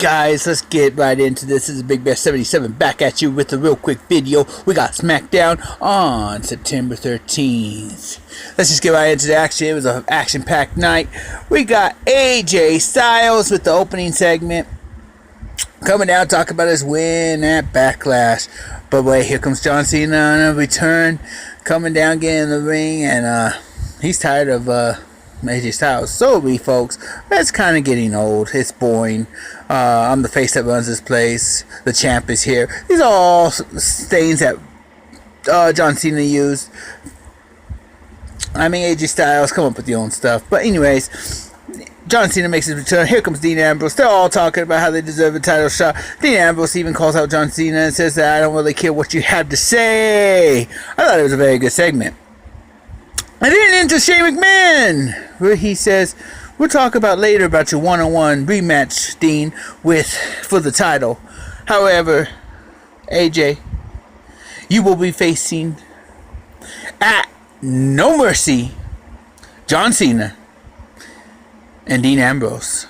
guys, let's get right into this. This is Big Bear 77 back at you with a real quick video. We got Smackdown on September 13th. Let's just get right into the action. It was an action-packed night. We got AJ Styles with the opening segment, coming down talking about his win at Backlash. But wait, here comes John Cena on a return, coming down, getting in the ring, and he's tired of AJ Styles. So we folks, that's kind of getting old. It's boring. I'm the face that runs this place. The champ is here. These are all things that John Cena used. I mean, AJ Styles, come up with your own stuff. But anyways, John Cena makes his return. Here comes Dean Ambrose. They're all talking about how they deserve a title shot. Dean Ambrose even calls out John Cena and says that I don't really care what you have to say. I thought it was a very good segment. And then into Shane McMahon, where he says, we'll talk about later about your one-on-one rematch, Dean, for the title. However, AJ, you will be facing at No Mercy John Cena and Dean Ambrose.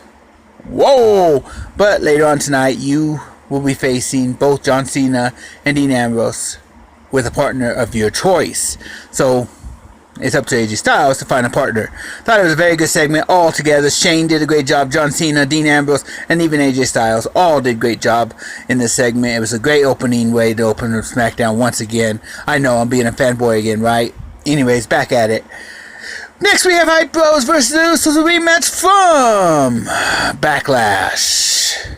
Whoa! But later on tonight, you will be facing both John Cena and Dean Ambrose with a partner of your choice. So it's up to AJ Styles to find a partner. Thought it was a very good segment all together. Shane did a great job. John Cena, Dean Ambrose, and even AJ Styles all did a great job in this segment. It was a great opening way to open SmackDown once again. I know, I'm being a fanboy again, right? Anyways, back at it. Next we have Hype Bros versus the Usos, a rematch from Backlash.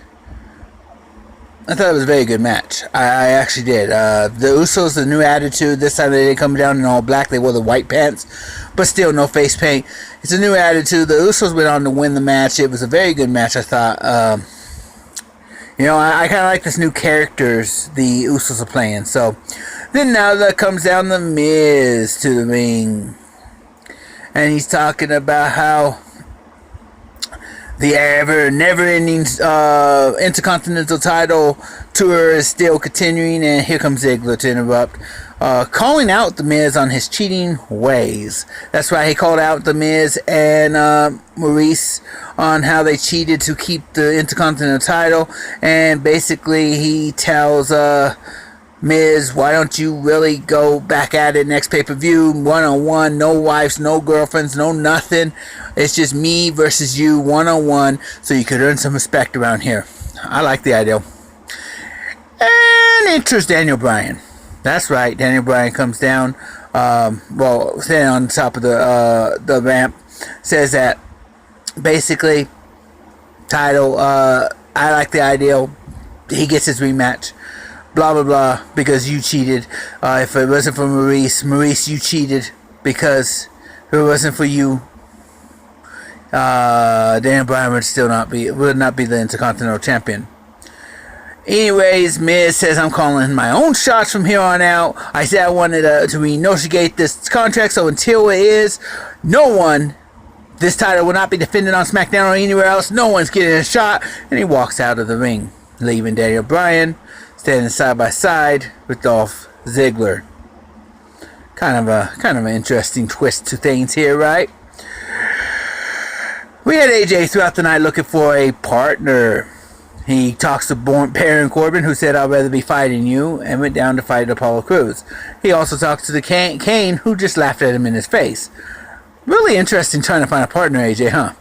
I thought it was a very good match. I actually did. The Usos, the new attitude. This time they didn't come down in all black. They wore the white pants. But still, no face paint. It's a new attitude. The Usos went on to win the match. It was a very good match, I thought. You know, I kind of like this new characters the Usos are playing. So, then now that comes down the Miz to the ring. And he's talking about how the never-ending Intercontinental title tour is still continuing, and here comes Ziggler to interrupt, calling out The Miz on his cheating ways. That's right, he called out The Miz and Maurice on how they cheated to keep the Intercontinental title, and basically he tells Miz, why don't you really go back at it next pay-per-view, one-on-one, no wives, no girlfriends, no nothing. It's just me versus you, one-on-one, so you could earn some respect around here. I like the idea. And enters Daniel Bryan. That's right, Daniel Bryan comes down, standing on top of the ramp, says that basically, title, I like the idea. He gets his rematch. Blah, blah, blah, because you cheated. If it wasn't for Maurice, you cheated because if it wasn't for you, Daniel Bryan would not be the Intercontinental Champion. Anyways, Miz says, I'm calling my own shots from here on out. I said I wanted to renegotiate this contract, so until it is, this title will not be defended on SmackDown or anywhere else. No one's getting a shot. And he walks out of the ring, leaving Daniel Bryan standing side by side with Dolph Ziggler. Kind of an interesting twist to things here, right? We had AJ throughout the night looking for a partner. He talks to Baron Corbin, who said, I'd rather be fighting you, and went down to fight Apollo Crews. He also talks to the Kane, who just laughed at him in his face. Really interesting trying to find a partner, AJ, huh?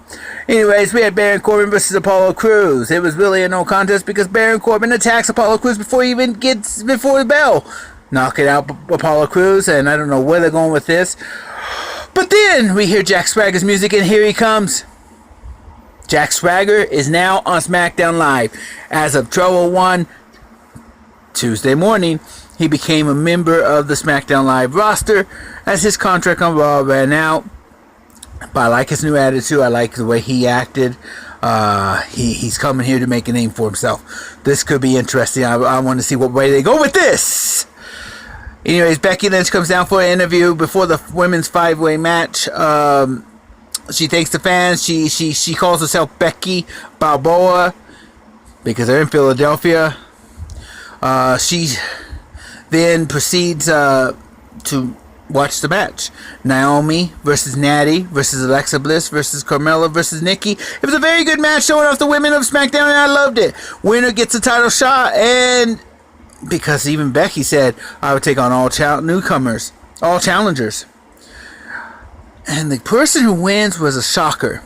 Anyways, we had Baron Corbin versus Apollo Crews. It was really a no contest because Baron Corbin attacks Apollo Crews before he even gets before the bell. Knocking out Apollo Crews, and I don't know where they're going with this. But then we hear Jack Swagger's music, and here he comes. Jack Swagger is now on SmackDown Live. As of 12:01 Tuesday morning, he became a member of the SmackDown Live roster as his contract on Raw ran out. But I like his new attitude. I like the way he acted. He's coming here to make a name for himself. This could be interesting. I want to see what way they go with this. Anyways, Becky Lynch comes down for an interview before the women's 5-way match. She thanks the fans. She calls herself Becky Balboa because they're in Philadelphia. She then proceeds to watch the match. Naomi versus Natty versus Alexa Bliss versus Carmella versus Nikki. It was a very good match showing off the women of SmackDown, and I loved it. Winner gets a title shot, and because even Becky said I would take on all newcomers, all challengers. And the person who wins was a shocker.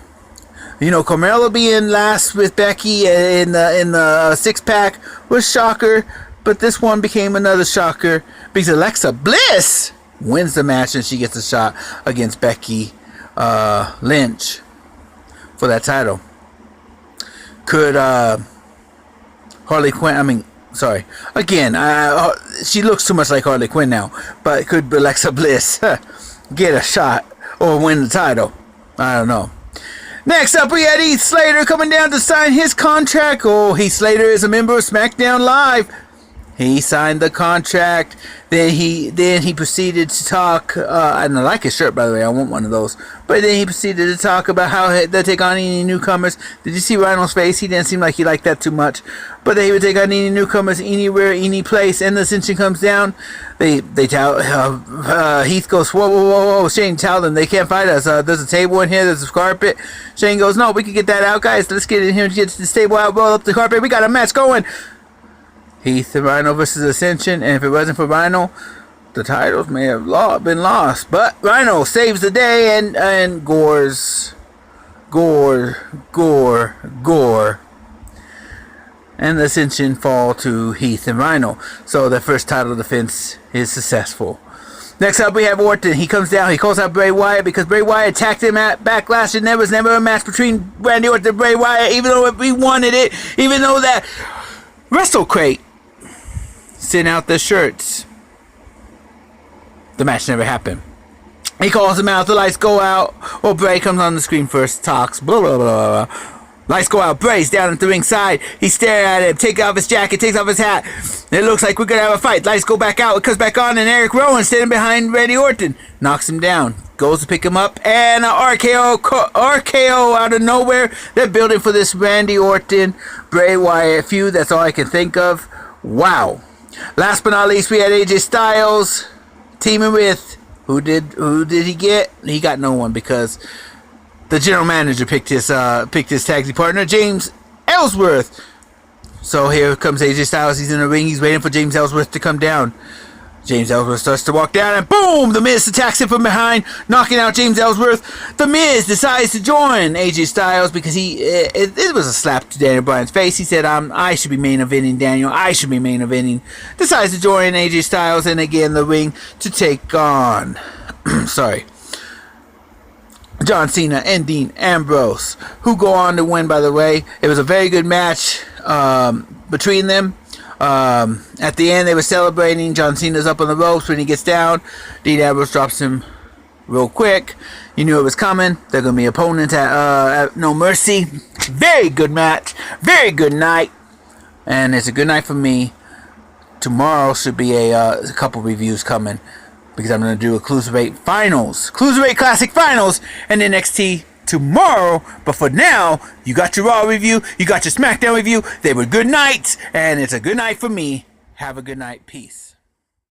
You know, Carmella being last with Becky in the six-pack was shocker, but this one became another shocker because Alexa Bliss wins the match and she gets a shot against Becky Lynch for that title. Could Harley Quinn, she looks too much like Harley Quinn now, but could Alexa Bliss get a shot or win the title? I don't know. Next up, we had Heath Slater coming down to sign his contract. Oh, Heath Slater is a member of SmackDown Live. He signed the contract. Then he proceeded to talk. And I like his shirt, by the way. I want one of those. But then he proceeded to talk about how they take on any newcomers. Did you see Rhino's face? He didn't seem like he liked that too much. But they would take on any newcomers anywhere, any place. And the Ascension comes down. They tell Heath goes, whoa, Shane, tell them they can't fight us. There's a table in here. There's a carpet. Shane goes, no, we can get that out, guys. Let's get in here and get to the table out. Roll up the carpet. We got a match going. Heath and Rhino versus Ascension, and if it wasn't for Rhino, the titles may have been lost. But Rhino saves the day and gores. And the Ascension fall to Heath and Rhino. So the first title defense is successful. Next up, we have Orton. He comes down. He calls out Bray Wyatt because Bray Wyatt attacked him at Backlash, and there was never a match between Randy Orton and Bray Wyatt, even though we wanted it, even though that WrestleCrate sent out the shirts. The match never happened. He calls him out. The lights go out. Well, Bray comes on the screen first, talks. Blah, blah, blah, blah. Lights go out. Bray's down at the ringside. He's staring at him. Takes off his jacket. Takes off his hat. It looks like we're going to have a fight. Lights go back out. It comes back on, and Eric Rowan standing behind Randy Orton. Knocks him down. Goes to pick him up. And an RKO out of nowhere. They're building for this Randy Orton, Bray Wyatt feud. That's all I can think of. Wow. Last but not least, we had AJ Styles teaming with who did he get? He got no one because the general manager picked his tag team partner, James Ellsworth. So here comes AJ Styles. He's in the ring. He's waiting for James Ellsworth to come down. James Ellsworth starts to walk down, and boom! The Miz attacks him from behind, knocking out James Ellsworth. The Miz decides to join AJ Styles because it was a slap to Daniel Bryan's face. He said, I should be main eventing Daniel. I should be main eventing. Decides to join AJ Styles and again the ring to take on John Cena and Dean Ambrose, who go on to win, by the way. It was a very good match between them. At the end, they were celebrating. John Cena's up on the ropes. When he gets down, Dean Ambrose drops him real quick. You knew it was coming. They're going to be opponents at No Mercy. Very good match. Very good night. And it's a good night for me. Tomorrow should be a couple reviews coming, because I'm going to do a Cruiserweight Finals. Cruiserweight Classic Finals and NXT tomorrow. But for now, you got your Raw review, you got your SmackDown review. They were good nights, and it's a good night for me. Have a good night. Peace.